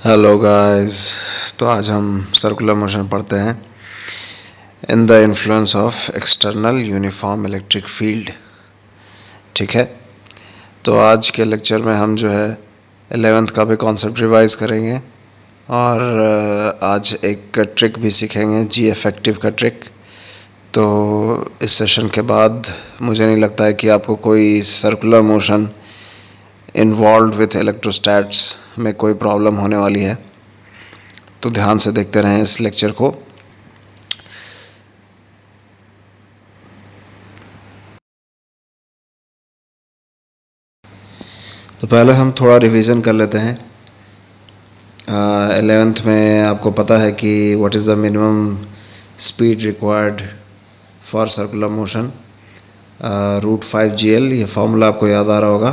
Hello guys. तो आज हम सर्कुलर मोशन पढ़ते हैं in the influence of external uniform electric field. ठीक है, तो आज के लेक्चर में हम जो है 11th का भी कॉन्सेप्ट रिवाइज करेंगे और आज एक ट्रिक भी सीखेंगे, जी इफेक्टिव का ट्रिक। तो इस सेशन के बाद मुझे नहीं लगता है कि आपको कोई सर्कुलर मोशन इन्वॉल्व विथ इलेक्ट्रोस्टैट्स में कोई प्रॉब्लम होने वाली है। तो ध्यान से देखते रहें इस लेक्चर को। तो पहले हम थोड़ा रिवीजन कर लेते हैं। 11th में आपको पता है कि what is the minimum speed required for circular motion, √5 GL। ये फॉर्मूला आपको याद आ रहा होगा।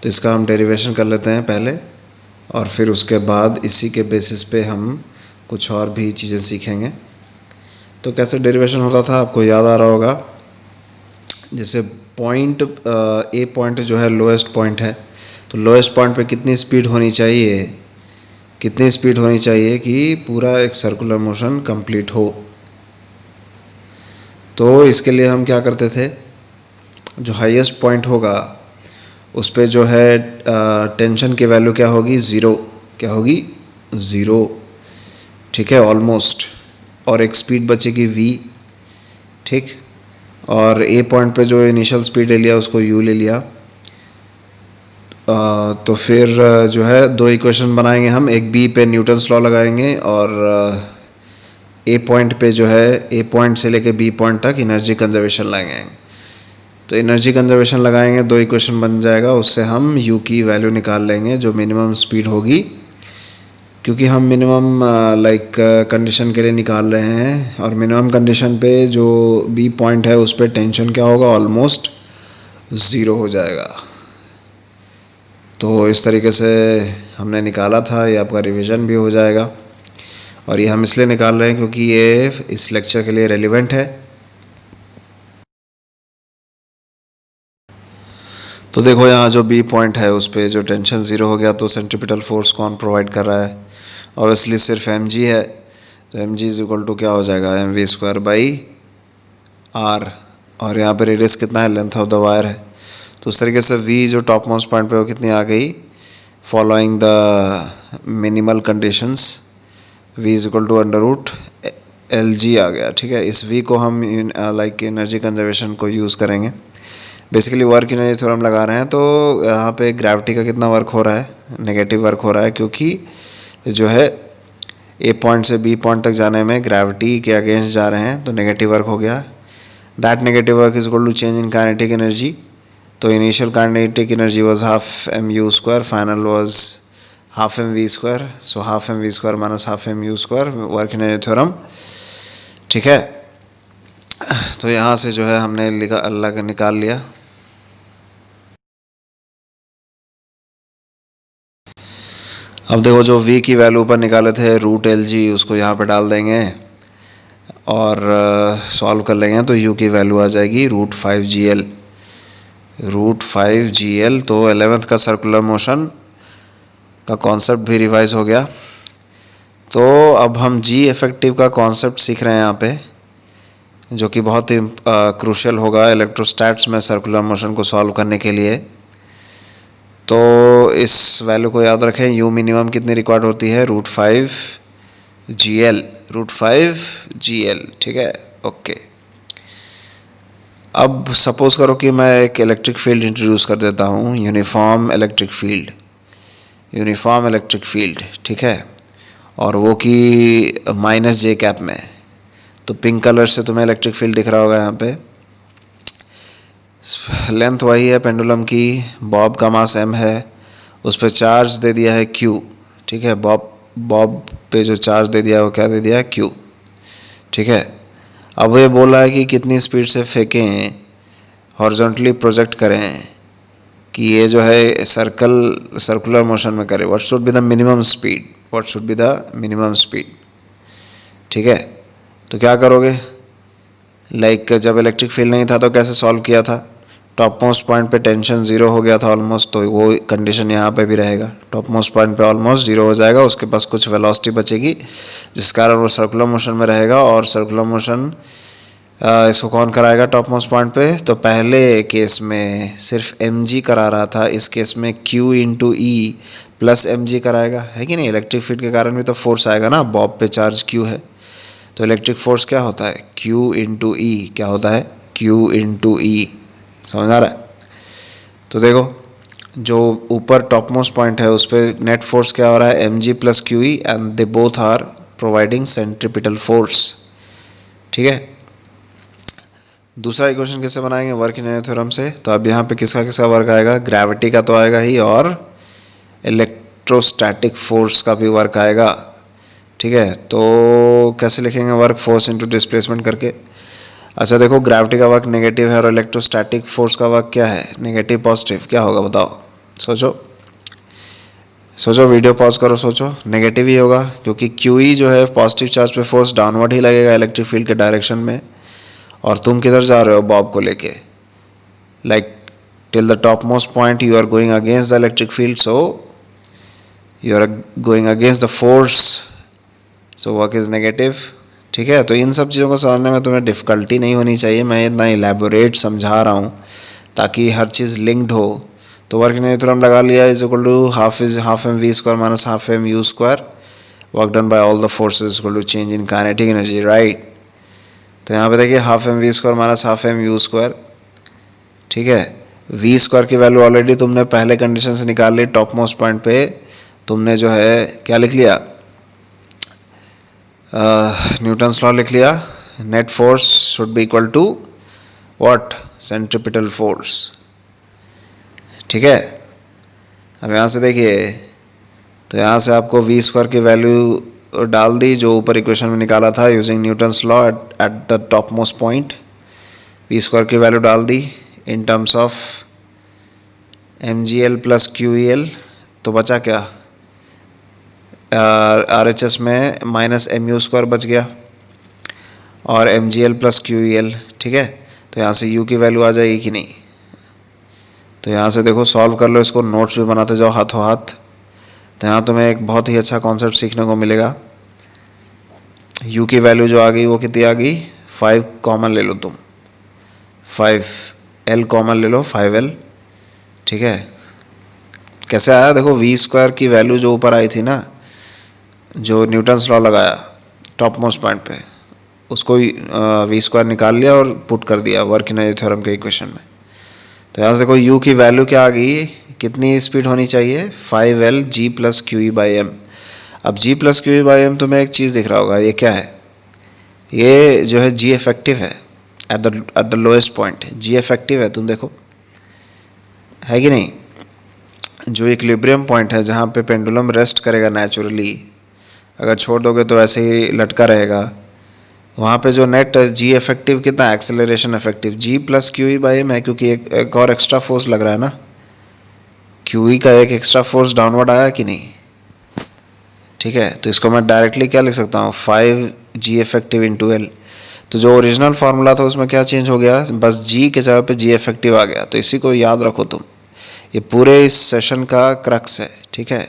तो इसका हम डेरिवेशन कर लेते हैं पहले, और फिर उसके बाद इसी के बेसिस पे हम कुछ और भी चीज़ें सीखेंगे। तो कैसे डेरिवेशन होता था आपको याद आ रहा होगा। जैसे पॉइंट ए पॉइंट जो है लोएस्ट पॉइंट है, तो लोएस्ट पॉइंट पे कितनी स्पीड होनी चाहिए कि पूरा एक सर्कुलर मोशन कंप्लीट हो। तो इसके लिए हम क्या करते थे, जो हाईएस्ट पॉइंट होगा उस पे जो है टेंशन की वैल्यू क्या होगी, ज़ीरो। ठीक है, ऑलमोस्ट। और एक स्पीड बचेगी v। ठीक, और ए पॉइंट पे जो इनिशियल स्पीड ले लिया उसको u ले लिया। तो फिर जो है दो इक्वेशन बनाएंगे हम, एक बी पे न्यूटन्स लॉ लगाएंगे और ए पॉइंट पे जो है ए पॉइंट से लेके बी पॉइंट तक एनर्जी कंजर्वेशन लगाएंगे। तो एनर्जी कंजर्वेशन लगाएंगे, दो इक्वेशन बन जाएगा, उससे हम u की वैल्यू निकाल लेंगे जो मिनिमम स्पीड होगी, क्योंकि हम मिनिमम कंडीशन के लिए निकाल रहे हैं। और मिनिमम कंडीशन पे जो बी पॉइंट है उस पर टेंशन क्या होगा, ऑलमोस्ट ज़ीरो हो जाएगा। तो इस तरीके से हमने निकाला था, ये आपका रिवीजन भी हो जाएगा। और ये हम इसलिए निकाल रहे हैं क्योंकि ये इस लेक्चर के लिए रेलिवेंट है। तो देखो यहाँ जो बी पॉइंट है उस पर जो टेंशन ज़ीरो हो गया, तो सेंट्रीपिटल फोर्स कौन प्रोवाइड कर रहा है, ऑब्वियसली सिर्फ mg है। तो mg इज इक्वल टू क्या हो जाएगा, mv²/r। और यहाँ पे रेडियस कितना है, लेंथ ऑफ द वायर है। तो उस तरीके से v जो टॉप मोस्ट पॉइंट पे वो कितनी आ गई, following the minimal conditions, v is equal to √LG आ गया। ठीक है, इस v को हम एनर्जी कंजर्वेशन को यूज़ करेंगे। बेसिकली वर्क एनर्जी थ्योरम लगा रहे हैं, तो यहाँ पे ग्रेविटी का कितना वर्क हो रहा है, नेगेटिव वर्क हो रहा है, क्योंकि जो है ए पॉइंट से बी पॉइंट तक जाने में ग्रेविटी के अगेंस्ट जा रहे हैं, तो नेगेटिव वर्क हो गया। That negative work is equal to change in kinetic energy. तो initial kinetic energy was ½ mU², final was ½ mv²। So ½ mv² minus ½ mU², work energy theorem. ठीक है, तो यहाँ से जो है हमने निकाल लिया। अब देखो जो v की वैल्यू ऊपर निकाले थे √LG, उसको यहाँ पे डाल देंगे और सॉल्व कर लेंगे, तो u की वैल्यू आ जाएगी √5 GL। तो 11th का सर्कुलर मोशन का कॉन्सेप्ट भी रिवाइज हो गया। तो अब हम जी इफेक्टिव का कॉन्सेप्ट सीख रहे हैं यहाँ पे, जो कि बहुत ही क्रूशियल होगा इलेक्ट्रोस्टैट्स में सर्कुलर मोशन को सॉल्व करने के लिए। तो इस वैल्यू को याद रखें, u मिनिमम कितनी रिक्वायर्ड होती है, √5 GL। ठीक है, ओके। अब सपोज करो कि मैं एक इलेक्ट्रिक फील्ड इंट्रोड्यूस कर देता हूँ, यूनिफॉर्म इलेक्ट्रिक फील्ड। ठीक है, और वो कि -J में। तो पिंक कलर से तुम्हें इलेक्ट्रिक फील्ड दिख रहा होगा यहाँ पे। लेंथ वही है पेंडुलम की, बॉब का मास m है, उस पर चार्ज दे दिया है q। ठीक है, बॉब पे जो चार्ज दे दिया है वो क्या दे दिया है, q। ठीक है, अब ये बोल रहा है कि कितनी स्पीड से फेंकें, हॉरिजॉन्टली प्रोजेक्ट करें कि ये जो है सर्कुलर मोशन में करे। What should be the minimum speed. ठीक है, तो क्या करोगे, जब इलेक्ट्रिक फील्ड नहीं था तो कैसे सॉल्व किया था, टॉप मोस्ट पॉइंट पे टेंशन ज़ीरो हो गया था ऑलमोस्ट, तो वो कंडीशन यहाँ पे भी रहेगा। टॉप मोस्ट पॉइंट पे ऑलमोस्ट ज़ीरो हो जाएगा, उसके पास कुछ वेलोसिटी बचेगी जिस कारण वो सर्कुलर मोशन में रहेगा। और सर्कुलर मोशन इसको कौन कराएगा टॉप मोस्ट पॉइंट पे? तो पहले केस में सिर्फ mg करा रहा था, इस केस में q into E plus mg कराएगा, है कि नहीं? इलेक्ट्रिक फील्ड के कारण भी तो फोर्स आएगा ना, बॉब पे चार्ज q है, तो इलेक्ट्रिक फोर्स क्या होता है? q इंटू ई। क्या होता है? q इंटू ई। समझ आ रहा है? तो देखो, जो ऊपर टॉप मोस्ट पॉइंट है उस पर नेट फोर्स क्या हो रहा है? mg plus Q E, and they both are providing centripetal force. ठीक है, दूसरा इक्वेशन कैसे बनाएंगे? वर्क इन एनर्जी थ्योरम से। तो अब यहाँ पे किसका किसका वर्क आएगा? ग्रेविटी का तो आएगा ही, और इलेक्ट्रोस्टैटिक फोर्स का भी वर्क आएगा। ठीक है, तो कैसे लिखेंगे वर्क? फोर्स इनटू डिस्प्लेसमेंट करके। अच्छा देखो, ग्रेविटी का वर्क नेगेटिव है और इलेक्ट्रोस्टैटिक फोर्स का वर्क क्या है? Negative positive. क्या होगा बताओ? सोचो सोचो, वीडियो पॉज करो, सोचो। नेगेटिव ही होगा, क्योंकि क्यू ई जो है पॉजिटिव चार्ज पे फोर्स डाउनवर्ड ही लगेगा इलेक्ट्रिक फील्ड के डायरेक्शन में, और तुम किधर जा रहे हो बॉब को लेके? Like till the top most point you are going against the electric field, so you are going against the force, so work is negative. ठीक है, तो इन सब चीज़ों को समझने में तुम्हें डिफ़िकल्टी नहीं होनी चाहिए, मैं इतना इलेबोरेट समझा रहा हूँ ताकि हर चीज़ लिंक्ड हो। तो वर्क इन एनर्जी थ्योरम लगा लिया, is equal to half M we square minus half M U square, work done by all the forces equal to change in kinetic energy, right? तो यहाँ पे देखिए half M we square minus half M U square. ठीक है, V square की value already तुमने पहले condition से निकाल ली। टॉप मोस्ट पॉइंट पे तुमने जो है क्या लिख लिया? न्यूटन्स लॉ लिख लिया। Net force should be equal to what? Centripetal force. ठीक है, अब यहाँ से देखिए, तो यहाँ से आपको वी स्क्वायर की वैल्यू डाल दी जो ऊपर इक्वेशन में निकाला था using Newton's law at the top most point. V square की वैल्यू डाल दी in terms of M G L plus Q E L, तो बचा क्या? आर एच एस में माइनस एम यू स्क्वायर बच गया और M G L plus Q E L. ठीक है, तो यहाँ से यू की वैल्यू आ जाएगी कि नहीं? तो यहाँ से देखो, सॉल्व कर लो इसको, नोट्स भी बनाते जाओ हाथों हाथ। तो यहाँ तुम्हें एक बहुत ही अच्छा कॉन्सेप्ट सीखने को मिलेगा। u की वैल्यू जो आ गई वो कितनी आ गई? 5 कॉमन ले लो तुम, 5 l कॉमन ले लो, 5l। ठीक है, कैसे आया? देखो, वी स्क्वायर की वैल्यू जो ऊपर आई थी ना, जो न्यूटन्स लॉ लगाया टॉप मोस्ट पॉइंट पे, उसको वी स्क्वायर निकाल लिया और पुट कर दिया वर्क इन एनर्जी थ्योरम के इक्वेशन में। तो यहाँ से देखो u की वैल्यू क्या आ गई? कितनी स्पीड होनी चाहिए? 5l g plus Q E by M. अब g plus Q E by M तुम्हें एक चीज़ दिख रहा होगा, ये क्या है? ये जो है g इफेक्टिव है at the lowest point. g effective है, तुम देखो, है कि नहीं? जो इक्विलिब्रियम पॉइंट है जहाँ पे पेंडुलम रेस्ट करेगा नेचुरली, अगर छोड़ दोगे तो ऐसे ही लटका रहेगा, वहाँ पे जो नेट जी इफेक्टिव कितना? Acceleration effective G plus Q E by M है, क्योंकि एक और एक्स्ट्रा फोर्स लग रहा है ना, क्यू ई का एक एक्स्ट्रा फोर्स डाउनवर्ड आया कि नहीं? ठीक है, तो इसको मैं डायरेक्टली क्या लिख सकता हूँ? 5 जी इफेक्टिव इंटू एल। तो जो ओरिजिनल फार्मूला था उसमें क्या चेंज हो गया? बस जी के जगह पे जी इफेक्टिव आ गया। तो इसी को याद रखो तुम, ये पूरे इस सेशन का क्रक्स है। ठीक है,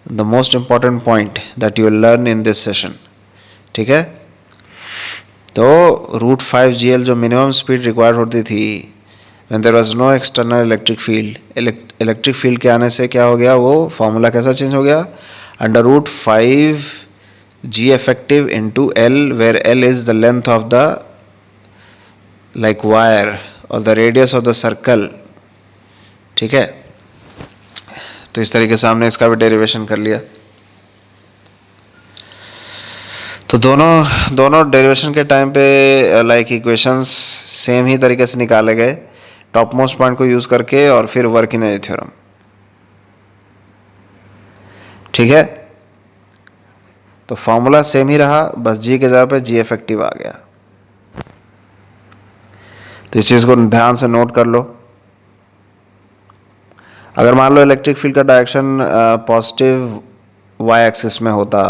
the most important point that you will learn in this session. ठीक है, तो √5 GL जो मिनिमम स्पीड रिक्वायर्ड होती थी when there was no external electric field, electric field के आने से क्या हो गया? वो फार्मूला कैसा चेंज हो गया? √5 G effective into L, where L is the length of the like wire or the radius of the circle। ठीक है, तो इस तरीके से हमने इसका भी डेरिवेशन कर लिया। तो दोनों डेरिवेशन के टाइम पे लाइक इक्वेशंस सेम ही तरीके से निकाले गए टॉप मोस्ट पॉइंट को यूज करके और फिर वर्क इन एनर्जी थ्योरम। ठीक है, तो फॉर्मूला सेम ही रहा, बस जी के जगह पे जी इफेक्टिव आ गया। तो इस चीज को ध्यान से नोट कर लो। अगर मान लो इलेक्ट्रिक फील्ड का डायरेक्शन पॉजिटिव वाई एक्सिस में होता,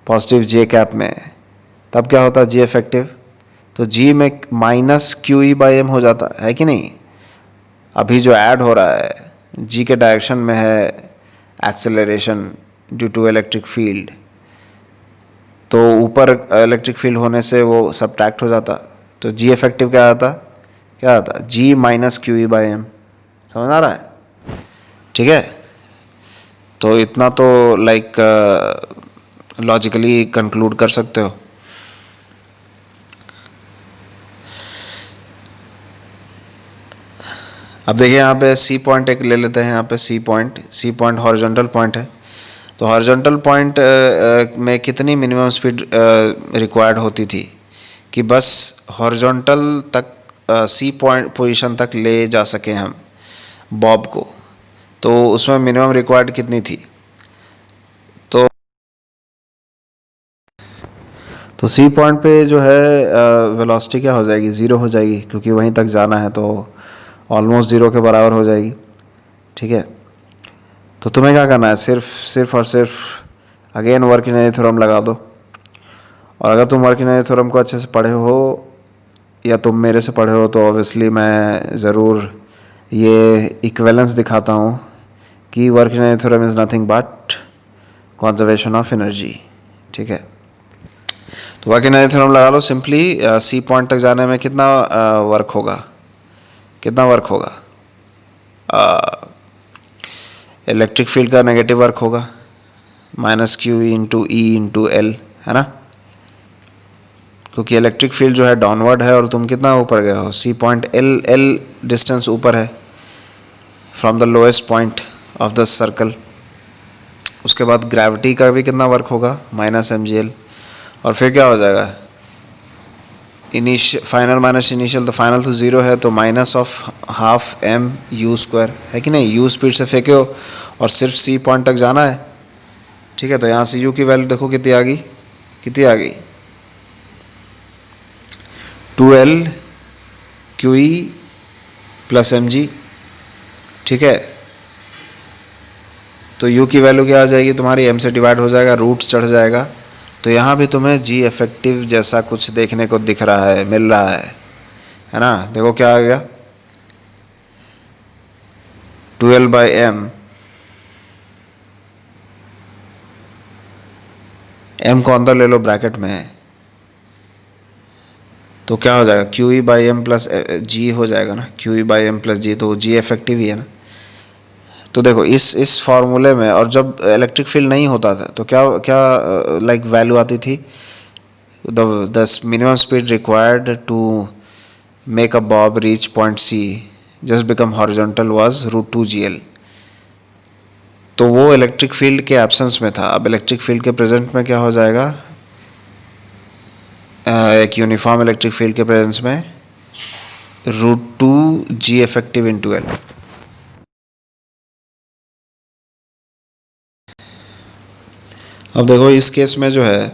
पॉजिटिव जे कैप में, तब क्या होता? G effective. तो जी में minus Q E by M हो जाता है कि नहीं। अभी जो ऐड हो रहा है जी के डायरेक्शन में है acceleration due to electric field, तो ऊपर इलेक्ट्रिक फील्ड होने से वो सब्ट्रैक्ट हो जाता, तो जी इफेक्टिव क्या आता g minus Q E by m. समझ आ रहा है? ठीक है, तो इतना तो लाइक लॉजिकली कंक्लूड कर सकते हो। अब देखिए यहाँ पे सी पॉइंट एक ले लेते हैं। यहाँ पे सी पॉइंट हॉरिजॉन्टल पॉइंट है। तो हॉरिजॉन्टल पॉइंट में कितनी मिनिमम स्पीड रिक्वायर्ड होती थी कि बस हॉरिजॉन्टल तक सी पॉइंट पोजीशन तक ले जा सकें हम बॉब को, तो उसमें मिनिमम रिक्वायर्ड कितनी थी। तो सी पॉइंट पे जो है वेलोसिटी क्या हो जाएगी, ज़ीरो हो जाएगी, क्योंकि वहीं तक जाना है, तो ऑलमोस्ट ज़ीरो के बराबर हो जाएगी। ठीक है, तो तुम्हें क्या करना है, सिर्फ और सिर्फ अगेन वर्किनरी थ्योरम लगा दो। और अगर तुम वर्किनरी थ्योरम को अच्छे से पढ़े हो या तुम मेरे से पढ़े हो, तो ऑब्वियसली मैं ज़रूर ये इक्विवेलेंस दिखाता हूँ कि work energy theorem is nothing but conservation of energy. ठीक है, तो वर्किनरी थ्योरम लगा लो सिंपली। सी पॉइंट तक जाने में कितना वर्क होगा, इलेक्ट्रिक फील्ड का नेगेटिव वर्क होगा, minus Q into E into L, है ना, क्योंकि इलेक्ट्रिक फील्ड जो है डाउनवर्ड है और तुम कितना ऊपर गए हो, सी पॉइंट एल डिस्टेंस ऊपर है from the lowest point of the circle. उसके बाद ग्रेविटी का भी कितना वर्क होगा, माइनस एम जी एल, और फिर क्या हो जाएगा, फाइनल माइनस इनिशियल, तो फाइनल तो ज़ीरो है, तो minus of half M U square, है कि नहीं। यू स्पीड से फेंके हो और सिर्फ सी पॉइंट तक जाना है। ठीक है, तो यहाँ से यू की वैल्यू देखो कितनी आ गई 2L Q E plus M जी। ठीक है, तो यू की वैल्यू क्या आ जाएगी तुम्हारी, एम से डिवाइड हो जाएगा, रूट चढ़ जाएगा, तो यहाँ भी तुम्हें जी इफेक्टिव जैसा कुछ देखने को दिख रहा है, मिल रहा है ना। देखो क्या आ गया, 12 बाई एम को अंदर ले लो ब्रैकेट में, तो क्या हो जाएगा, q E by m plus g हो जाएगा ना, q E by m plus g, तो जी इफेक्टिव ही है ना। तो देखो इस फॉर्मूले में, और जब इलेक्ट्रिक फील्ड नहीं होता था तो क्या क्या लाइक वैल्यू आती थी, the minimum speed required to make a bob reach point C just become horizontal was √2 GL। तो वो इलेक्ट्रिक फील्ड के एब्सेंस में था। अब इलेक्ट्रिक फील्ड के प्रेजेंट में क्या हो जाएगा, एक यूनिफॉर्म इलेक्ट्रिक फील्ड के प्रेजेंस में √2G इफेक्टिव इंटू एल। अब देखो इस केस में जो है,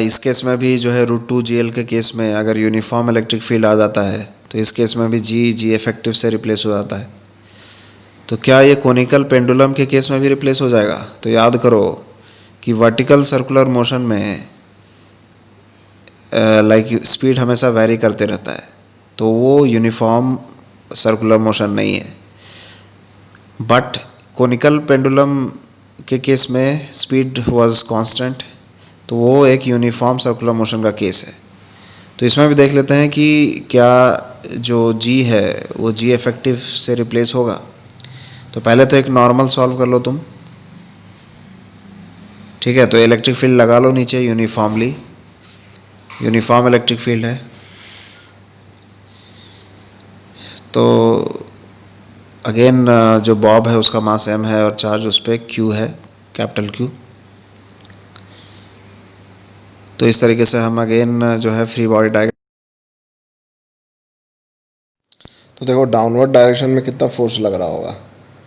इस केस में भी जो है √2GL के केस में अगर यूनिफॉर्म इलेक्ट्रिक फील्ड आ जाता है, तो इस केस में भी जी इफेक्टिव से रिप्लेस हो जाता है। तो क्या ये कोनिकल पेंडुलम के केस में भी रिप्लेस हो जाएगा। तो याद करो कि वर्टिकल सर्कुलर मोशन में लाइक स्पीड हमेशा वैरी करते रहता है, तो वो यूनिफॉर्म सर्कुलर मोशन नहीं है। बट कोनिकल पेंडुलम के केस में स्पीड वाज कांस्टेंट, तो वो एक यूनिफॉर्म सर्कुलर मोशन का केस है। तो इसमें भी देख लेते हैं कि क्या जो जी है वो जी इफेक्टिव से रिप्लेस होगा। तो पहले तो एक नॉर्मल सॉल्व कर लो तुम। ठीक है, तो इलेक्ट्रिक फील्ड लगा लो नीचे यूनिफॉर्मली, यूनिफॉर्म इलेक्ट्रिक फील्ड है। तो अगेन जो बॉब है उसका मास m है और चार्ज उस पर q है, कैपिटल Q। तो इस तरीके से हम अगेन जो है फ्री बॉडी डायग्राम। तो देखो डाउनवर्ड डायरेक्शन में कितना फोर्स लग रहा होगा,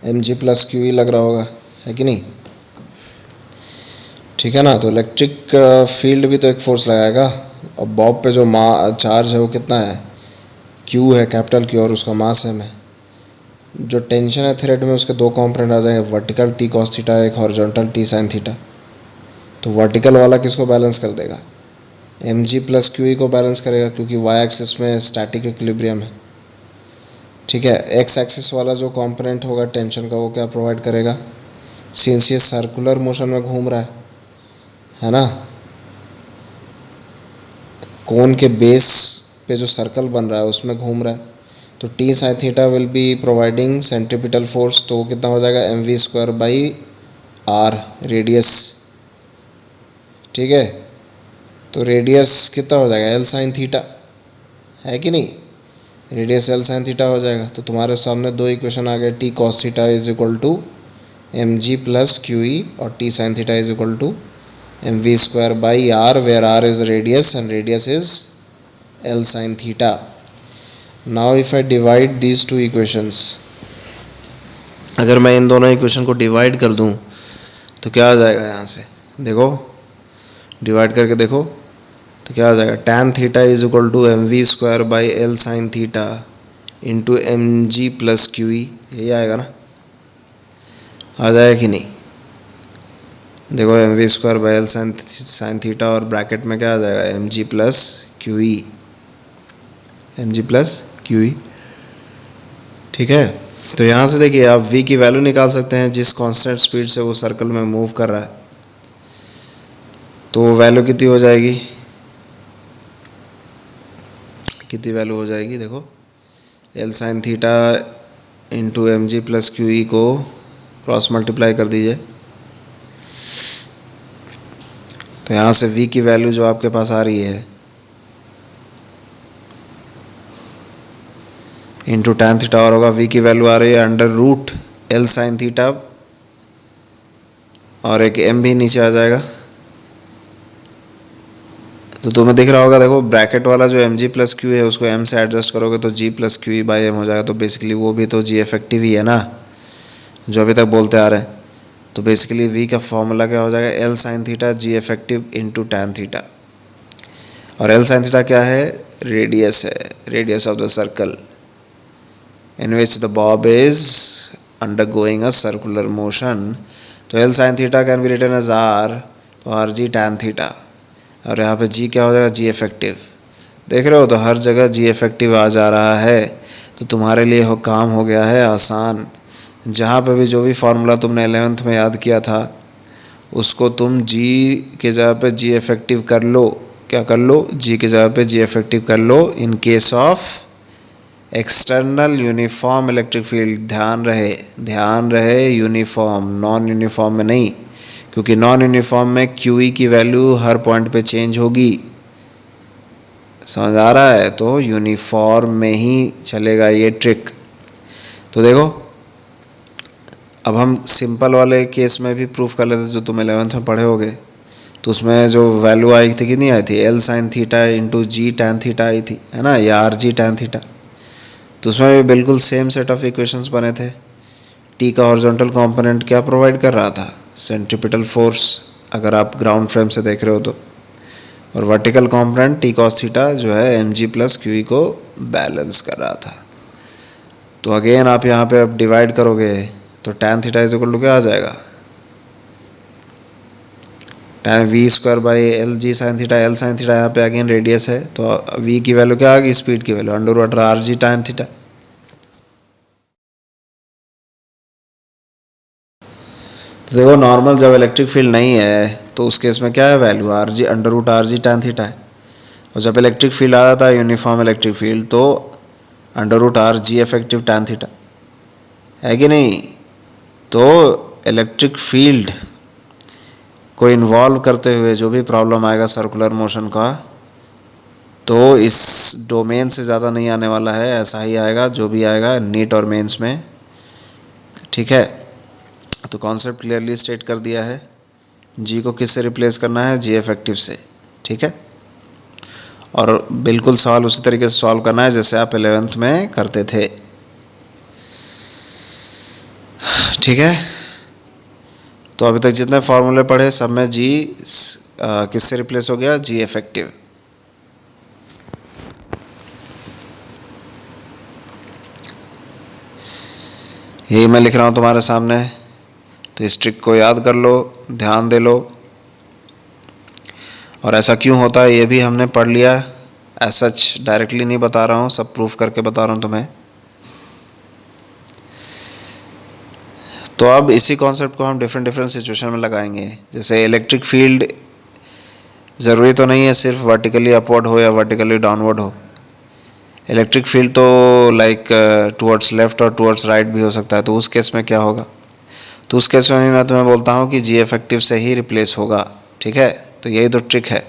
mg प्लस क्यू ई लग रहा होगा, है कि नहीं। ठीक है ना, तो इलेक्ट्रिक फील्ड भी तो एक फोर्स लगाएगा। और बॉब पे जो चार्ज है वो कितना है, q है, कैपिटल Q, और उसका मास m है। जो टेंशन है थ्रेड में, उसके दो कंपोनेंट आ जाएंगे, वर्टिकल t cos थीटा, एक हॉरिजॉन्टल t sin थीटा। तो वर्टिकल वाला किसको बैलेंस कर देगा, एम जी प्लस क्यू ई को बैलेंस करेगा क्योंकि वाई एक्सिस में स्टैटिक इक्विलिब्रियम है, ठीक है। एक्स एक्सिस वाला जो कंपोनेंट होगा टेंशन का वो क्या प्रोवाइड करेगा, सिंस ये सर्कुलर मोशन में घूम रहा है ना, कोन के बेस पे जो सर्कल बन रहा है उसमें घूम रहा है, तो T sine theta will be providing centripetal force, तो कितना हो जाएगा M we square by R radius, ठीक है। तो रेडियस कितना हो जाएगा एल साइन थीटा, है कि नहीं, रेडियस एल साइन थीटा हो जाएगा। तो तुम्हारे सामने दो इक्वेशन आ गए, T cos theta is equal to m ji plus Q e और T sine theta is equal to m we square by r, where r is radius and radius is l sine theta. Now if I divide these two equations, अगर मैं इन दोनों equation को divide कर दूं तो क्या आ जाएगा, यहाँ से देखो डिवाइड करके देखो तो क्या आ जाएगा, tan theta is equal to m we square by l sine theta into m ji plus Q E, यही आएगा ना, आ जाएगा कि नहीं। देखो m we square by l sine theta और ब्रैकेट में क्या आ जाएगा एम जी प्लस क्यू ई, एम जी प्लस क्यू ई, ठीक है। तो यहाँ से देखिए आप v की वैल्यू निकाल सकते हैं जिस कांस्टेंट स्पीड से वो सर्कल में मूव कर रहा है, तो वो वैल्यू कितनी हो जाएगी, कितनी वैल्यू हो जाएगी, देखो l sine theta into m जी प्लस क्यू ई को क्रॉस मल्टीप्लाई कर दीजिए, तो यहाँ से v की वैल्यू जो आपके पास आ रही है इंटू टैन थीटा और होगा, v की वैल्यू आ रही है under root l sine theta और एक m भी नीचे आ जाएगा। तो तुम्हें दिख रहा होगा, देखो ब्रैकेट वाला जो एम जी प्लस क्यू है उसको m से एडजस्ट करोगे तो g plus Q E by M हो जाएगा, तो बेसिकली वो भी तो g इफेक्टिव ही है ना, जो अभी तक बोलते आ रहे हैं। तो बेसिकली v का फॉर्मूला क्या हो जाएगा, L sine theta g effective into tan theta, और एल साइन थीटा क्या है, रेडियस है, radius of the circle in which the bob is undergoing a circular motion। तो L sin theta can be written as R, तो R G tan theta, और यहाँ पे G क्या हो जाएगा, G इफेक्टिव। देख रहे हो तो हर जगह G इफेक्टिव आ जा रहा है, तो तुम्हारे लिए काम हो गया है आसान। जहाँ पे भी जो भी फार्मूला तुमने 11th में याद किया था उसको तुम G के जगह पे G इफेक्टिव कर लो, क्या कर लो, G के जगह पे G इफेक्टिव कर लो in case of external uniform electric field. ध्यान रहे यूनिफॉर्म, नॉन यूनिफॉर्म में नहीं, क्योंकि नॉन यूनिफॉर्म में क्यू ई की वैल्यू हर पॉइंट पे चेंज होगी, समझ आ रहा है, तो यूनिफॉर्म में ही चलेगा ये ट्रिक। तो देखो अब हम सिंपल वाले केस में भी प्रूफ कर लेते जो तुम 11th में पढ़े होगे, तो उसमें जो वैल्यू आई थी कितनी आई थी, एल साइन थीटा इंटू जी टैन थीटा आई थी, है ना, या आर जी टैन थीटा। तो उसमें भी बिल्कुल सेम सेट ऑफ इक्वेशंस बने थे। टी का हॉरिजॉन्टल कंपोनेंट क्या प्रोवाइड कर रहा था, सेंट्रीपिटल फोर्स, अगर आप ग्राउंड फ्रेम से देख रहे हो तो, और vertical component T cos theta जो है एम जी प्लस क्यू ई को बैलेंस कर रहा था। तो अगेन आप यहाँ पे अब डिवाइड करोगे तो tan theta is equal to क्या आ जाएगा, tan v square by l g sine theta, l sine theta यहाँ पे अगेन रेडियस है, तो वी की वैल्यू क्या आ गई, स्पीड की value under root r g tan theta. तो देखो नॉर्मल जब इलेक्ट्रिक फील्ड नहीं है तो उस केस में क्या है value, r g under root r g tan theta है, और जब इलेक्ट्रिक फील्ड आ जाता है यूनिफॉर्म इलेक्ट्रिक फील्ड तो under root r g effective tan theta, है कि नहीं। तो इलेक्ट्रिक फील्ड को इन्वॉल्व करते हुए जो भी प्रॉब्लम आएगा सर्कुलर मोशन का, तो इस डोमेन से ज़्यादा नहीं आने वाला है, ऐसा ही आएगा जो भी आएगा नीट और मेंस में, ठीक है। तो कॉन्सेप्ट क्लियरली स्टेट कर दिया है, जी को किस से रिप्लेस करना है, जी इफेक्टिव से, ठीक है। और बिल्कुल सवाल उसी तरीके से सॉल्व करना है जैसे आप 11th में करते थे, ठीक है। तो अभी तक जितने फार्मूले पढ़े सब में जी किससे रिप्लेस हो गया, जी इफेक्टिव। यही मैं लिख रहा हूँ तुम्हारे सामने, तो इस ट्रिक को याद कर लो, ध्यान दे लो, और ऐसा क्यों होता है ये भी हमने पढ़ लिया। एज सच डायरेक्टली नहीं बता रहा हूँ, सब प्रूफ करके बता रहा हूँ तुम्हें। तो अब इसी कॉन्सेप्ट को हम डिफरेंट डिफरेंट सिचुएशन में लगाएंगे। जैसे इलेक्ट्रिक फील्ड ज़रूरी तो नहीं है सिर्फ वर्टिकली अपवर्ड हो या वर्टिकली डाउनवर्ड हो। इलेक्ट्रिक फील्ड तो लाइक टुवर्ड्स लेफ्ट और टुवर्ड्स राइट भी हो सकता है। तो उस केस में क्या होगा? तो उस केस में भी मैं तुम्हें बोलता हूँ कि जी इफेक्टिव से ही रिप्लेस होगा। ठीक है, तो यही तो ट्रिक है,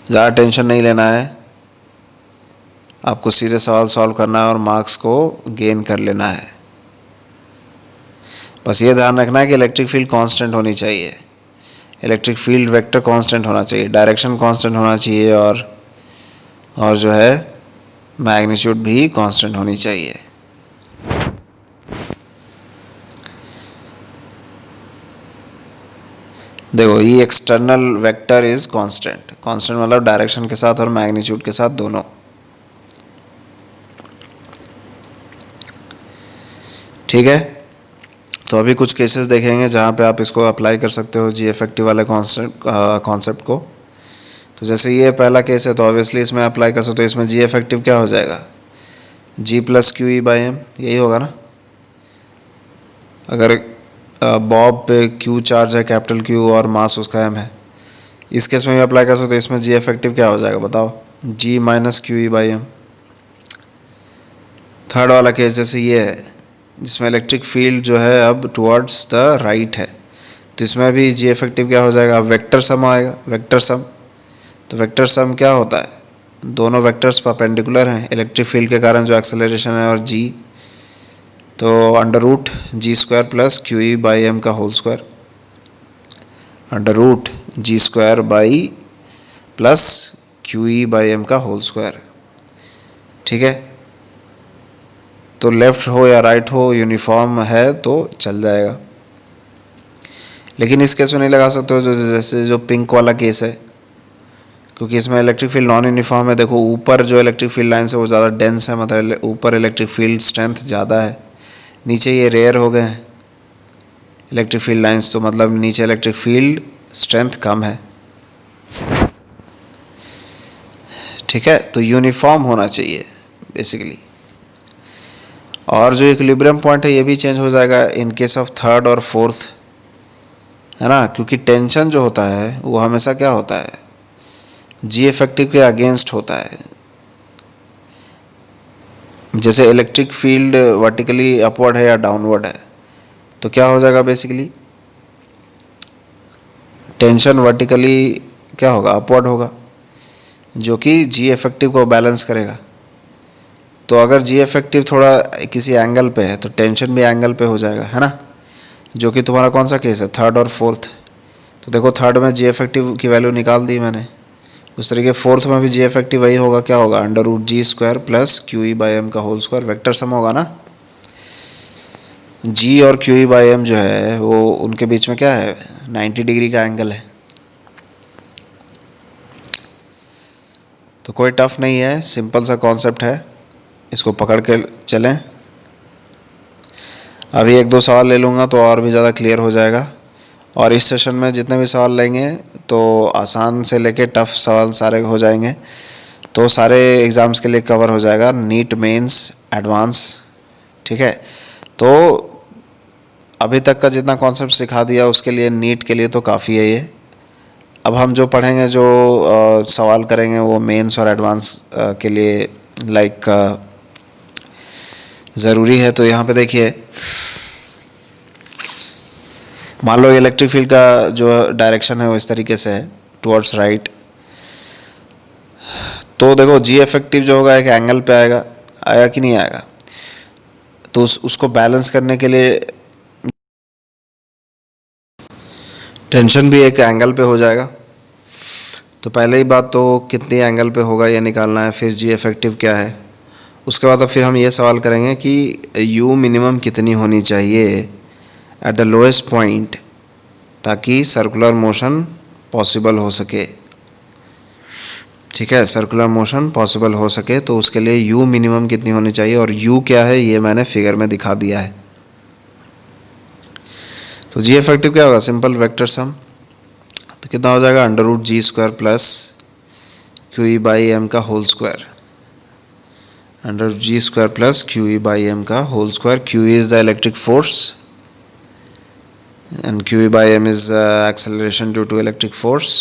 ज़्यादा टेंशन नहीं लेना है, आपको सीधे सवाल सॉल्व करना है और मार्क्स को गेन कर लेना है। बस ये ध्यान रखना है कि इलेक्ट्रिक फील्ड कांस्टेंट होनी चाहिए, इलेक्ट्रिक फील्ड वेक्टर कांस्टेंट होना चाहिए, डायरेक्शन कांस्टेंट होना चाहिए, और जो है मैग्नीट्यूड भी कांस्टेंट होनी चाहिए। देखो ये external vector is constant, constant मतलब डायरेक्शन के साथ और मैग्नीट्यूड के साथ दोनों। ठीक है, तो अभी कुछ केसेस देखेंगे जहाँ पे आप इसको अप्लाई कर सकते हो जी इफेक्टिव वाले कॉन्सेप्ट को। तो जैसे ये पहला केस है तो ऑब्वियसली इसमें अप्लाई कर सकते हो। इसमें जी इफेक्टिव क्या हो जाएगा? G plus Q E by m, यही होगा ना। अगर बॉब पे क्यू चार्ज है, कैपिटल क्यू, और मास उसका एम है, इस केस में भी अप्लाई कर सकते हो। इसमें जी इफेक्टिव क्या हो जाएगा बताओ? G minus Q E by m. Third वाला केस जैसे ये है जिसमें इलेक्ट्रिक फील्ड जो है अब टुवर्ड्स द राइट है, तो इसमें भी जी इफेक्टिव क्या हो जाएगा? वेक्टर सम आएगा, वेक्टर सम। तो वेक्टर सम क्या होता है? दोनों वेक्टर्स परपेंडिकुलर हैं इलेक्ट्रिक फील्ड के कारण जो एक्सेलरेशन है, और जी, तो under root g square plus Q E by m का whole square, under root g square by plus Q E by m का होल स्क्वायर। ठीक है, तो लेफ्ट हो या राइट हो यूनिफॉर्म है तो चल जाएगा। लेकिन इस केस में नहीं लगा सकते हो जैसे जो पिंक वाला केस है, क्योंकि इसमें इलेक्ट्रिक फील्ड नॉन यूनिफॉर्म है। देखो ऊपर जो इलेक्ट्रिक फील्ड लाइन्स है वो ज़्यादा डेंस है, मतलब ऊपर इलेक्ट्रिक फील्ड स्ट्रेंथ ज़्यादा है, नीचे ये रेयर हो गए हैं इलेक्ट्रिक फील्ड लाइन्स, तो मतलब नीचे इलेक्ट्रिक फील्ड स्ट्रेंथ कम है। ठीक है, तो यूनिफॉर्म होना चाहिए बेसिकली। और जो इक्विलिब्रियम पॉइंट है ये भी चेंज हो जाएगा इन केस ऑफ थर्ड और फोर्थ, है ना, क्योंकि टेंशन जो होता है वो हमेशा क्या होता है? जी इफेक्टिव के अगेंस्ट होता है। जैसे इलेक्ट्रिक फील्ड वर्टिकली अपवर्ड है या डाउनवर्ड है, तो क्या हो जाएगा बेसिकली? टेंशन वर्टिकली क्या होगा? अपवर्ड होगा, जो कि जी इफेक्टिव को बैलेंस करेगा। तो अगर जी इफेक्टिव थोड़ा किसी एंगल पे है तो टेंशन भी एंगल पे हो जाएगा, है ना, जो कि तुम्हारा कौन सा केस है? थर्ड और फोर्थ। तो देखो थर्ड में जी इफेक्टिव की वैल्यू निकाल दी मैंने, उस तरीके फोर्थ में भी जी इफेक्टिव वही होगा, क्या होगा? Under root g square plus Q E by m का होल स्क्वायर, वेक्टर सम होगा ना। जी और क्यू ई बाई एम जो है वो उनके बीच में क्या है? 90 डिग्री का एंगल है। तो कोई टफ नहीं है, सिंपल सा कॉन्सेप्ट है, इसको पकड़ के चलें। अभी एक दो सवाल ले लूँगा तो और भी ज़्यादा क्लियर हो जाएगा। और इस सेशन में जितने भी सवाल लेंगे तो आसान से लेके टफ सवाल सारे हो जाएंगे, तो सारे एग्ज़ाम्स के लिए कवर हो जाएगा, नीट, मेंस, एडवांस। ठीक है, तो अभी तक का जितना कॉन्सेप्ट सिखा दिया उसके लिए नीट के लिए तो काफ़ी है ये। अब हम जो पढ़ेंगे, जो सवाल करेंगे वो मेंस और एडवांस के लिए लाइक ज़रूरी है। तो यहाँ पे देखिए, मान लो इलेक्ट्रिक फील्ड का जो डायरेक्शन है वो इस तरीके से है, टुवर्ड्स राइट। तो देखो जी इफेक्टिव जो होगा एक एंगल पे आएगा, आया कि नहीं आएगा? तो उसको बैलेंस करने के लिए टेंशन भी एक एंगल पे हो जाएगा। तो पहले ही बात तो कितनी एंगल पे होगा ये निकालना है, फिर जी इफेक्टिव क्या है। उसके बाद फिर हम ये सवाल करेंगे कि यू मिनिमम कितनी होनी चाहिए एट द लोएस्ट पॉइंट ताकि सर्कुलर मोशन पॉसिबल हो सके। ठीक है, सर्कुलर मोशन पॉसिबल हो सके तो उसके लिए यू मिनिमम कितनी होनी चाहिए, और यू क्या है ये मैंने फिगर में दिखा दिया है। तो जी इफेक्टिव क्या होगा? Simple vector sum. तो कितना हो जाएगा, under root g square plus Q E by m का whole square, under g square plus Q E by m का whole square. Q e is the electric force and q e by m is acceleration due to electric force।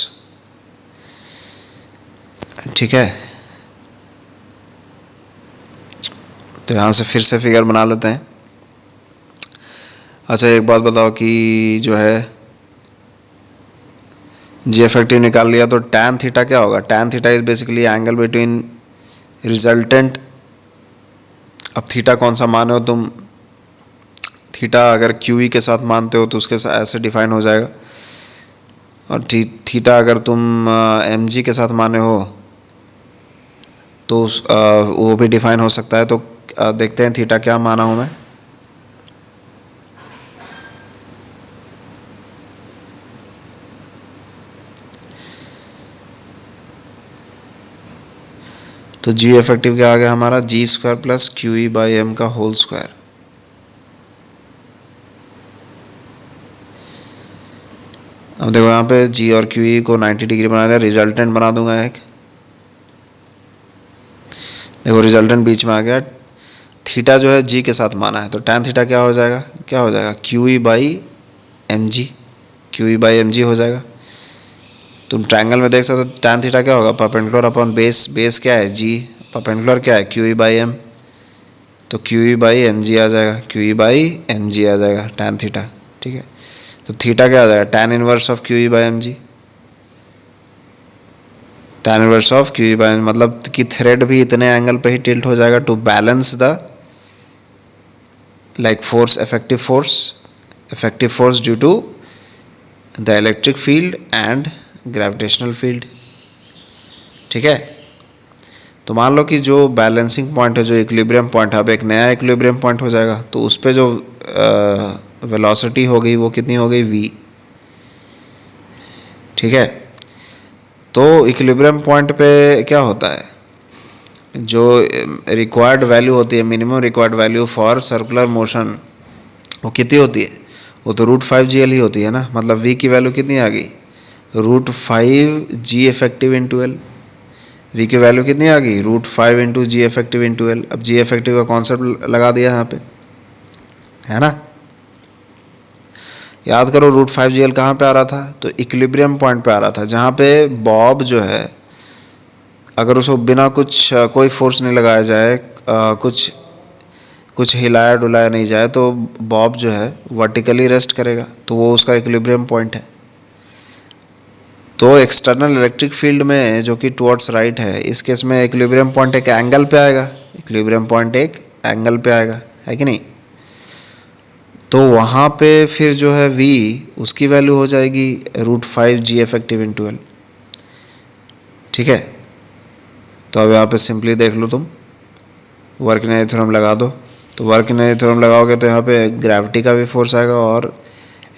ठीक है, तो यहाँ से फिर से figure बना लेते हैं। अच्छा एक बात बताओ कि जो है जी इफेक्टिव निकाल लिया तो tan थीटा क्या होगा, tan theta is basically angle between resultant. अब थीटा कौन सा माने हो तुम, थीटा अगर क्यू ई के साथ मानते हो तो उसके साथ ऐसे डिफाइन हो जाएगा, और थीटा अगर तुम एम जी के साथ माने हो तो वो भी डिफाइन हो सकता है। तो देखते हैं थीटा क्या माना हूँ मैं। तो जी इफेक्टिव क्या आ गया हमारा, g square plus Q E by m का होल स्क्वायर। अब देखो यहाँ पे जी और क्यू ई को 90 डिग्री बना दिया, रिजल्टेंट बना दूंगा एक। देखो रिजल्टेंट बीच में आ गया, थीटा जो है जी के साथ माना है तो tan थीटा क्या हो जाएगा, क्या हो जाएगा, q E by m g, q E by m g हो जाएगा। तुम ट्रायंगल में देख सकते हो tan थीटा क्या होगा, परपेंडिकुलर अपॉन बेस, बेस क्या है जी, परपेंडिकुलर क्या है क्यू ई बाई एम, तो q E by m g आ जाएगा, q E by m g आ जाएगा tan थीटा। ठीक है, तो थीटा क्या आ जाएगा, tan inverse of q E by m g, tan inverse of q E by, मतलब कि थ्रेड भी इतने एंगल पे ही टिल्ट हो जाएगा to balance the like force, effective force due to the electric field and gravitational field। ठीक है, तो मान लो कि जो बैलेंसिंग पॉइंट है, जो इक्विलिब्रियम पॉइंट है, अब एक नया इक्विलिब्रियम पॉइंट हो जाएगा, तो उस पे जो वेलोसिटी हो गई वो कितनी हो गई, v। ठीक है, तो इक्विलिब्रियम पॉइंट पे क्या होता है, जो रिक्वायर्ड वैल्यू होती है, minimum required value for circular motion, वो कितनी होती है, वो तो √5 GL ही होती है ना। मतलब v की वैल्यू कितनी आ गई, √5 G effective into L. v की वैल्यू कितनी आ गई, √5 इंटू जी इफेक्टिव इंटू एल। अब जी इफेक्टिव का कॉन्सेप्ट लगा दिया यहाँ पे, है ना। याद करो √5 GL कहाँ पे आ रहा था, तो इक्विलिब्रियम पॉइंट पे आ रहा था, जहाँ पे बॉब जो है अगर उसको बिना कुछ कोई फोर्स नहीं लगाया जाए, कुछ हिलाया डुलाया नहीं जाए, तो बॉब जो है वर्टिकली रेस्ट करेगा, तो वो उसका इक्विलिब्रियम पॉइंट है। तो एक्सटर्नल इलेक्ट्रिक फील्ड में जो कि टुवर्ड्स राइट है, इस केस में इक्विलिब्रियम पॉइंट एक एंगल पे आएगा, इक्विलिब्रियम पॉइंट एक एंगल पे आएगा, है कि नहीं। तो वहाँ पे फिर जो है v, उसकी वैल्यू हो जाएगी √5 G इफेक्टिव इंटू एल। ठीक है, तो अब यहाँ पे सिंपली देख लो तुम, वर्कनेरी थ्योरम लगा दो। तो वर्कनेरी थ्योरम लगाओगे तो यहाँ पे ग्रेविटी का भी फोर्स आएगा और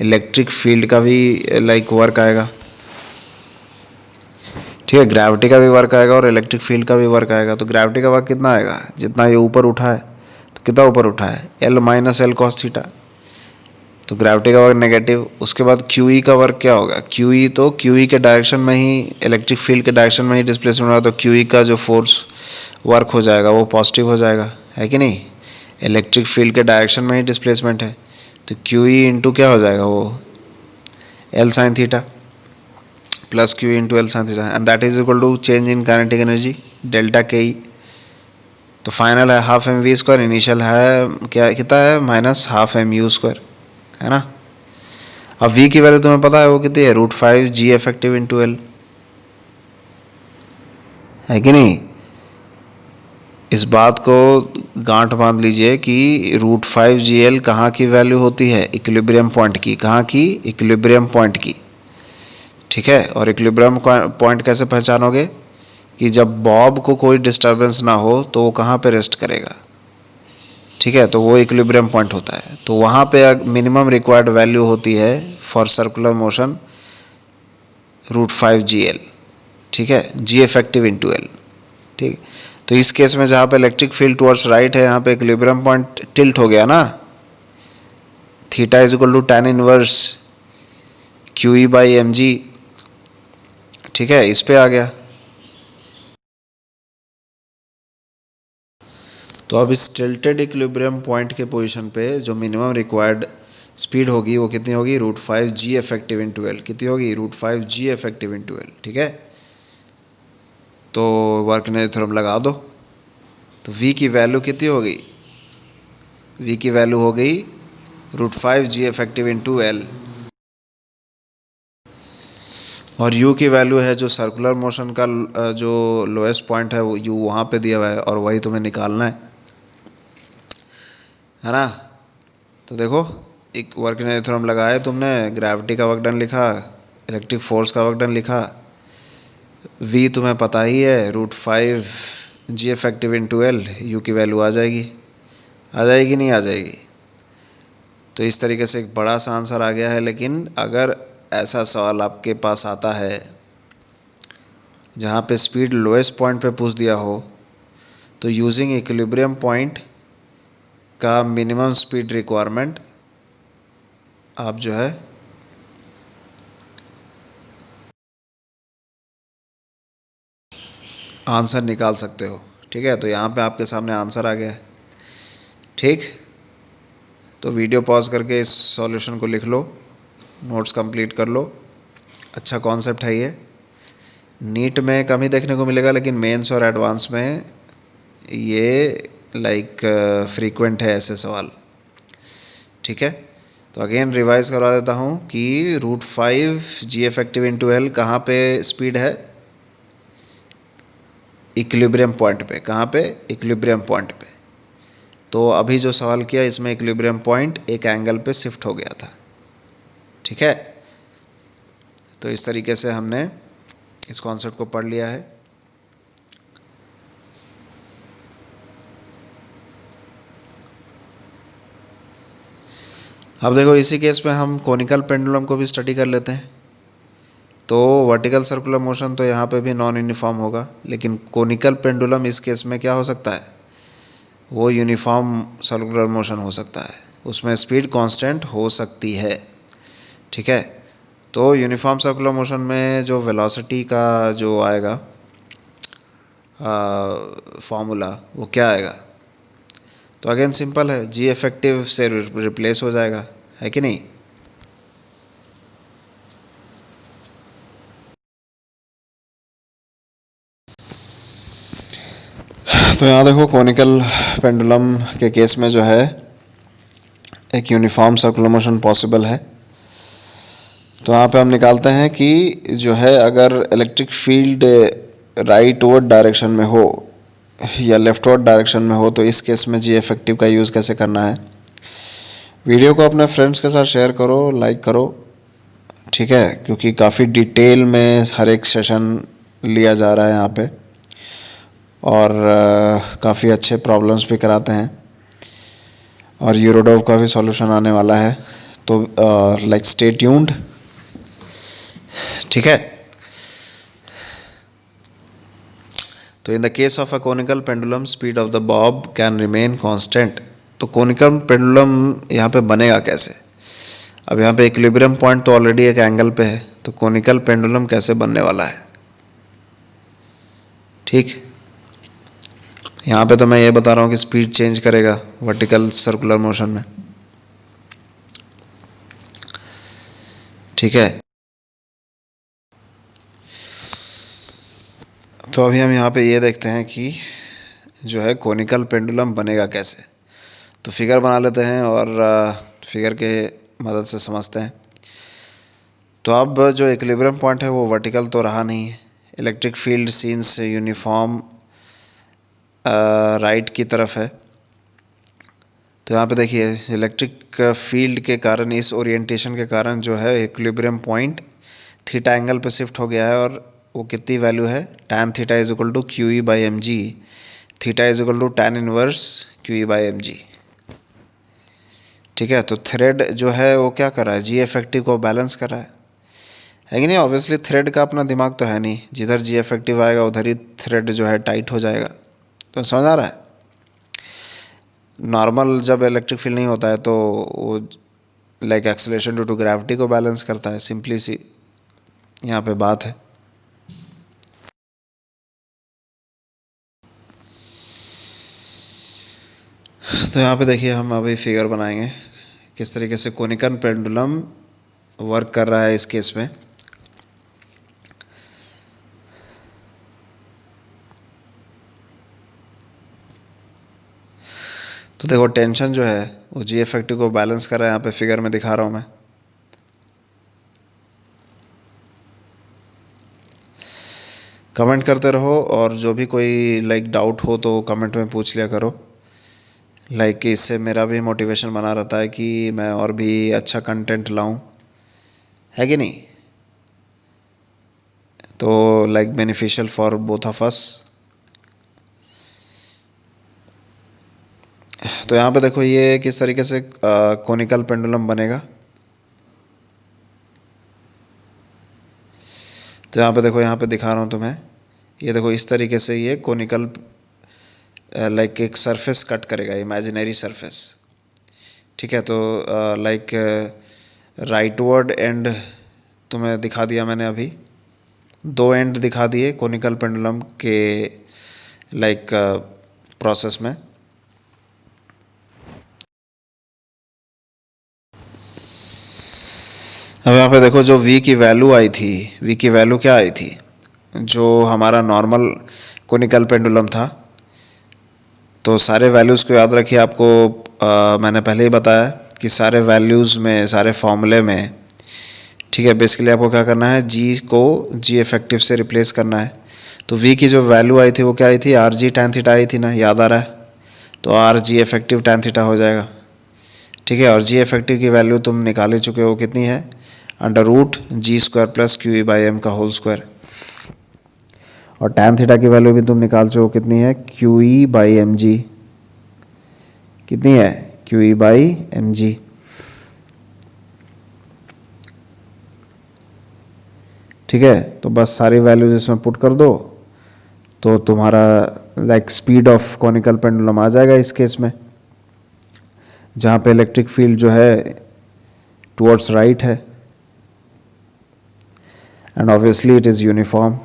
इलेक्ट्रिक फील्ड का भी लाइक वर्क आएगा। ठीक है, ग्रेविटी का भी वर्क आएगा और इलेक्ट्रिक फील्ड का भी वर्क आएगा। तो ग्रेविटी का वर्क कितना आएगा, जितना ये ऊपर उठा है, तो कितना ऊपर उठा है, L minus L cos theta, तो ग्रेविटी का वर्क नेगेटिव। उसके बाद क्यू ई का वर्क क्या होगा, क्यू ई, तो क्यू ई के डायरेक्शन में ही, इलेक्ट्रिक फील्ड के डायरेक्शन में ही डिस्प्लेसमेंट होगा, तो क्यू ई का जो फोर्स वर्क हो जाएगा वो पॉजिटिव हो जाएगा, है कि नहीं। इलेक्ट्रिक फील्ड के डायरेक्शन में ही डिस्प्लेसमेंट है, तो क्यू ई इंटू क्या हो जाएगा, वो l sine theta plus q into l sine theta, and that is equal to change in kinetic energy delta K E. तो फाइनल है ½ mv², इनिशियल है क्या, कितना है, -12 mu², है ना। अब v की वैल्यू तुम्हें पता है वो कितनी है, √5 G इफेक्टिव इंटू एल, है कि नहीं। इस बात को गांठ बांध लीजिए कि √5 GL कहाँ की वैल्यू होती है, इक्विलिब्रियम पॉइंट की, कहाँ की, इक्विलिब्रियम पॉइंट की। ठीक है, और इक्विलिब्रियम पॉइंट कैसे पहचानोगे, कि जब बॉब को कोई डिस्टर्बेंस ना हो तो वो कहाँ पे रेस्ट करेगा। ठीक है, तो वो इक्विलिब्रियम पॉइंट होता है। तो वहाँ पे मिनिमम रिक्वायर्ड वैल्यू होती है फॉर सर्कुलर मोशन √5 GL। ठीक है, G इफेक्टिव इंटू एल। ठीक, तो इस केस में जहाँ पे इलेक्ट्रिक फील्ड टुवर्ड्स राइट है, यहाँ पे इक्विलिब्रियम पॉइंट टिल्ट हो गया ना, theta is equal to tan inverse q E by m जी, ठीक है, इस पे आ गया। तो अब इस टिल्टेड इक्विलिब्रियम पॉइंट के पोजीशन पे जो मिनिमम रिक्वायर्ड स्पीड होगी वो कितनी होगी, √5g इफेक्टिव इंटू एल। कितनी होगी, √5g इफेक्टिव इंटू एल। ठीक है, तो वर्कनेल थ्योरम लगा दो। तो v की वैल्यू कितनी हो गई, v की वैल्यू हो गई √5g इफेक्टिव इंटू एल, और u की वैल्यू है जो सर्कुलर मोशन का जो लोएस्ट पॉइंट है वो u वहाँ पे दिया हुआ है, और वही तुम्हें निकालना है ना। तो देखो, एक वर्कनेल थ्योरम लगाए तुमने, ग्रेविटी का वर्क डन लिखा, इलेक्ट्रिक फोर्स का वर्क डन लिखा, v तुम्हें पता ही है √5g effective into L, u की वैल्यू आ जाएगी, आ जाएगी नहीं आ जाएगी। तो इस तरीके से एक बड़ा सा आंसर आ गया है। लेकिन अगर ऐसा सवाल आपके पास आता है जहाँ पे स्पीड लोएस्ट पॉइंट पे पूछ दिया हो, तो यूजिंग इक्विलिब्रियम पॉइंट का मिनिमम स्पीड रिक्वायरमेंट आप जो है आंसर निकाल सकते हो। ठीक है, तो यहाँ पे आपके सामने आंसर आ गया है। ठीक, तो वीडियो पॉज करके इस सॉल्यूशन को लिख लो, नोट्स कंप्लीट कर लो। अच्छा कॉन्सेप्ट है ये, नीट में कम ही देखने को मिलेगा, लेकिन मेंस और एडवांस में ये लाइक फ्रीक्वेंट है ऐसे सवाल। ठीक है, तो अगेन रिवाइज करवा देता हूँ कि √5g इफेक्टिव इंटू एल कहाँ पे स्पीड है, इक्विलिब्रियम पॉइंट पे। कहाँ पे, इक्विलिब्रियम पॉइंट पे। तो अभी जो सवाल किया इसमें इक्विलिब्रियम पॉइंट एक एंगल पे शिफ्ट हो गया था। ठीक है, तो इस तरीके से हमने इस कॉन्सेप्ट को पढ़ लिया है। अब देखो, इसी केस में हम कोनिकल पेंडुलम को भी स्टडी कर लेते हैं। तो वर्टिकल सर्कुलर मोशन तो यहाँ पे भी नॉन यूनिफॉर्म होगा, लेकिन कोनिकल पेंडुलम इस केस में क्या हो सकता है, वो यूनिफॉर्म सर्कुलर मोशन हो सकता है, उसमें स्पीड कांस्टेंट हो सकती है। ठीक है, तो यूनिफॉर्म सर्कुलर मोशन में जो वेलोसिटी का जो आएगा फॉर्मूला, वो क्या आएगा, तो अगेन सिंपल है, जी इफेक्टिव से रिप्लेस हो जाएगा, है कि नहीं। तो यहाँ देखो, कोनिकल पेंडुलम के केस में जो है एक यूनिफॉर्म सर्कुलर मोशन पॉसिबल है। तो यहाँ पे हम निकालते हैं कि जो है अगर इलेक्ट्रिक फील्ड राइटवर्ड डायरेक्शन में हो या लेफ्टवर्ड डायरेक्शन में हो, तो इस केस में जी इफेक्टिव का यूज़ कैसे करना है। वीडियो को अपने फ्रेंड्स के साथ शेयर करो, लाइक करो। ठीक है, क्योंकि काफ़ी डिटेल में हर एक सेशन लिया जा रहा है यहाँ पे, और काफ़ी अच्छे प्रॉब्लम्स भी कराते हैं, और यूरोडोव का भी सॉल्यूशन आने वाला है। तो लाइक स्टे ट्यून्ड। ठीक है, तो in the case of a conical pendulum speed of the Bob can remain constant. तो कोनिकल पेंडुलम यहाँ पे बनेगा कैसे। अब यहाँ पे इक्विलिब्रियम पॉइंट तो ऑलरेडी एक एंगल पे है, तो कोनिकल पेंडुलम कैसे बनने वाला है। ठीक, यहाँ पे तो मैं ये बता रहा हूँ कि स्पीड चेंज करेगा वर्टिकल सर्कुलर मोशन में। ठीक है, तो अभी हम यहाँ पे ये देखते हैं कि जो है कोनिकल पेंडुलम बनेगा कैसे। तो फिगर बना लेते हैं और फिगर के मदद से समझते हैं। तो अब जो इक्विलिब्रियम पॉइंट है वो वर्टिकल तो रहा नहीं है, electric field scenes uniform right की तरफ है। तो यहाँ पे देखिए, इलेक्ट्रिक फील्ड के कारण, इस ओरिएंटेशन के कारण जो है इक्विलिब्रियम पॉइंट थीटा एंगल पे शिफ्ट हो गया है, और वो कितनी वैल्यू है, tan theta is equal to QE/mg, theta is equal to tan inverse QE/mg। ठीक है, तो थ्रेड जो है वो क्या कर रहा है, जी इफेक्टिव को बैलेंस कर रहा है कि नहीं। ऑब्वियसली थ्रेड का अपना दिमाग तो है नहीं, जिधर जी इफेक्टिव आएगा उधर ही थ्रेड जो है टाइट हो जाएगा। तो समझ आ रहा है। नॉर्मल जब इलेक्ट्रिक फील्ड नहीं होता है तो वो like acceleration due to gravity को बैलेंस करता है, सिंपली सी यहाँ पे बात है। तो यहाँ पे देखिए हम अभी फिगर बनाएंगे किस तरीके से कोनिकल पेंडुलम वर्क कर रहा है इस केस में। तो देखो टेंशन जो है वो जी इफेक्टिव को बैलेंस कर रहा है, यहाँ पे फिगर में दिखा रहा हूँ मैं। कमेंट करते रहो और जो भी कोई डाउट हो तो कमेंट में पूछ लिया करो। इससे मेरा भी मोटिवेशन बना रहता है कि मैं और भी अच्छा कंटेंट लाऊं, है कि नहीं। तो beneficial for both of us. तो यहाँ पे देखो ये किस तरीके से कोनिकल पेंडुलम बनेगा। तो यहाँ पे देखो, यहाँ पे दिखा रहा हूँ तुम्हें। ये देखो इस तरीके से ये कोनिकल एक सरफेस कट करेगा, इमेजिनरी सरफेस। ठीक है, तो राइटवर्ड एंड तुम्हें दिखा दिया मैंने अभी, 2 एंड दिखा दिए कोनिकल पेंडुलम के प्रोसेस में। अब यहाँ पे देखो जो v की वैल्यू आई थी, v की वैल्यू क्या आई थी, जो हमारा नॉर्मल कोनिकल पेंडुलम था। तो सारे वैल्यूज़ को याद रखिए। आपको मैंने पहले ही बताया कि सारे वैल्यूज़ में, सारे फॉर्मूले में, ठीक है, बेसिकली आपको क्या करना है, g को g इफेक्टिव से रिप्लेस करना है। तो v की जो वैल्यू आई थी वो क्या आई थी, आर जी टैन थीटा आई थी ना, याद आ रहा है। तो are g effective tan theta हो जाएगा। ठीक है, और g इफेक्टिव की वैल्यू तुम निकाल ही चुके हो, कितनी है, √g² प्लस QE/m का होल स्क्वायर। और टैन थीटा की वैल्यू भी तुम निकाल चुके हो, कितनी है, QE/mg। कितनी है, QE/mg। ठीक है, तो बस सारी वैल्यूज इसमें पुट कर दो तो तुम्हारा स्पीड ऑफ कोनिकल पेंडुलम आ जाएगा इस केस में, जहाँ पे इलेक्ट्रिक फील्ड जो है टुवर्ड्स राइट है and obviously it is uniform.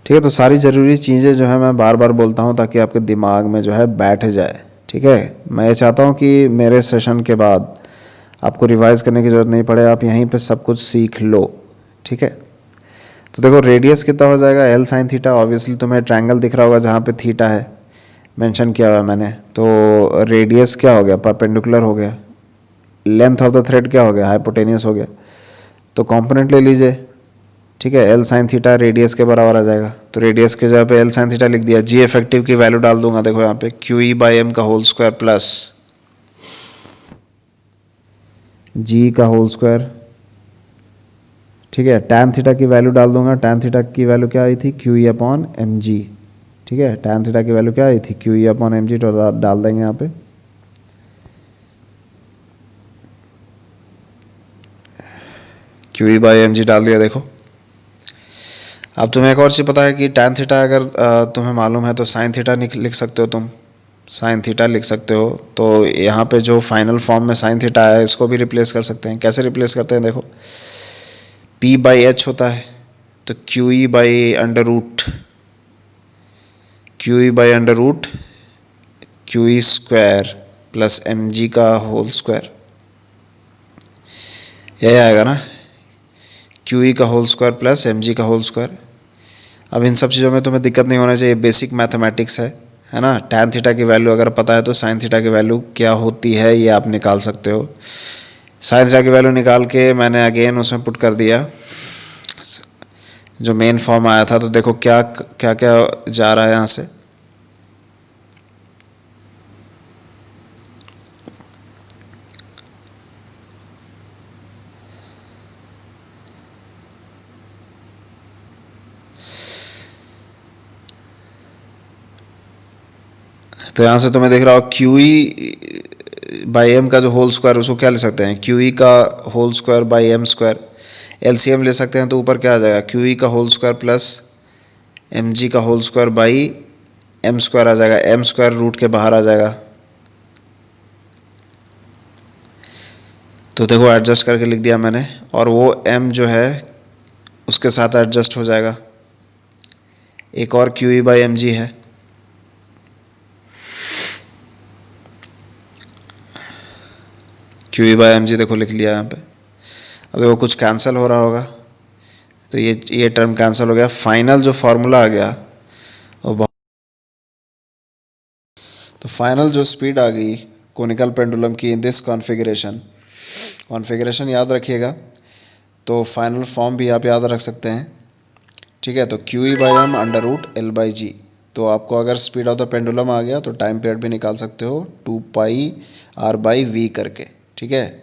ठीक है, तो सारी ज़रूरी चीज़ें जो है मैं बार बार बोलता हूँ ताकि आपके दिमाग में जो है बैठ जाए। ठीक है, मैं ये चाहता हूँ कि मेरे सेशन के बाद आपको रिवाइज करने की ज़रूरत नहीं पड़े, आप यहीं पे सब कुछ सीख लो। ठीक है, तो देखो रेडियस कितना हो जाएगा, L sin थीटा। ऑब्वियसली तुम्हें ट्रायंगल दिख रहा होगा जहाँ पे थीटा है, मेंशन किया हुआ है मैंने। तो रेडियस क्या हो गया, परपेंडिकुलर हो गया। लेंथ ऑफ द थ्रेड क्या हो गया, हाइपोटेनियस हो गया। तो कॉम्पोनेंट ले लीजिए। ठीक है, L sin थीटा रेडियस के बराबर आ जाएगा। तो रेडियस के जगह पे L sin थीटा लिख दिया। जी इफेक्टिव की वैल्यू डाल दूंगा, देखो यहाँ पे QE/m का होल स्क्वायर प्लस जी का होल स्क्वायर। ठीक है, टैन थीटा की वैल्यू डाल दूंगा। टैन थीटा की वैल्यू क्या आई थी, QE/mg। ठीक है, टैन थीटा की वैल्यू क्या आई थी, QE/mg। तो डाल देंगे यहाँ पे। QE/mg डाल दिया। देखो अब तुम्हें एक और चीज़ पता है कि टैन थीटा अगर तुम्हें मालूम है तो साइन थीटा लिख सकते हो, तुम साइन थीटा लिख सकते हो। तो यहाँ पे जो फाइनल फॉर्म में साइन थीटा है इसको भी रिप्लेस कर सकते हैं। कैसे रिप्लेस करते हैं, देखो P/h होता है, तो QE/√, QE² प्लस mg का होल स्क्वायर, यही आएगा ना, QE का होल स्क्वायर प्लस mg का होल स्क्वायर। अब इन सब चीज़ों में तुम्हें दिक्कत नहीं होना चाहिए, बेसिक मैथमेटिक्स है ना। टैन थीटा की वैल्यू अगर पता है तो साइन थीटा की वैल्यू क्या होती है ये आप निकाल सकते हो। साइन थीटा की वैल्यू निकाल के मैंने अगेन उसमें पुट कर दिया जो मेन फॉर्म आया था। तो देखो क्या क्या क्या जा रहा है यहाँ से, तो यहाँ से तुम्हें दिख रहा हो QE/m का जो होल स्क्वायर, उसको क्या ले सकते हैं, QE का whole square by m square. LCM ले सकते हैं तो ऊपर क्या आ जाएगा, QE का होल स्क्वायर प्लस mg का whole square by m square आ जाएगा। m स्क्वायर रूट के बाहर आ जाएगा। तो देखो एडजस्ट करके लिख दिया मैंने, और वो m जो है उसके साथ एडजस्ट हो जाएगा। एक और QE/mg है। Q E by m g देखो लिख लिया यहाँ पे। अब वो कुछ कैंसिल हो रहा होगा, तो ये टर्म कैंसिल हो गया। फाइनल जो फार्मूला आ गया वो तो फाइनल जो स्पीड आ गई कोनिकल पेंडुलम की इन दिस कॉन्फ़िगरेशन याद रखिएगा। तो फाइनल फॉर्म भी आप याद रख सकते हैं, ठीक है। तो q E by m under root l by g. तो आपको अगर स्पीड ऑफ द पेंडुलम आ गया तो टाइम पीरियड भी निकाल सकते हो 2 पाई आर बाई वी करके, ठीक है।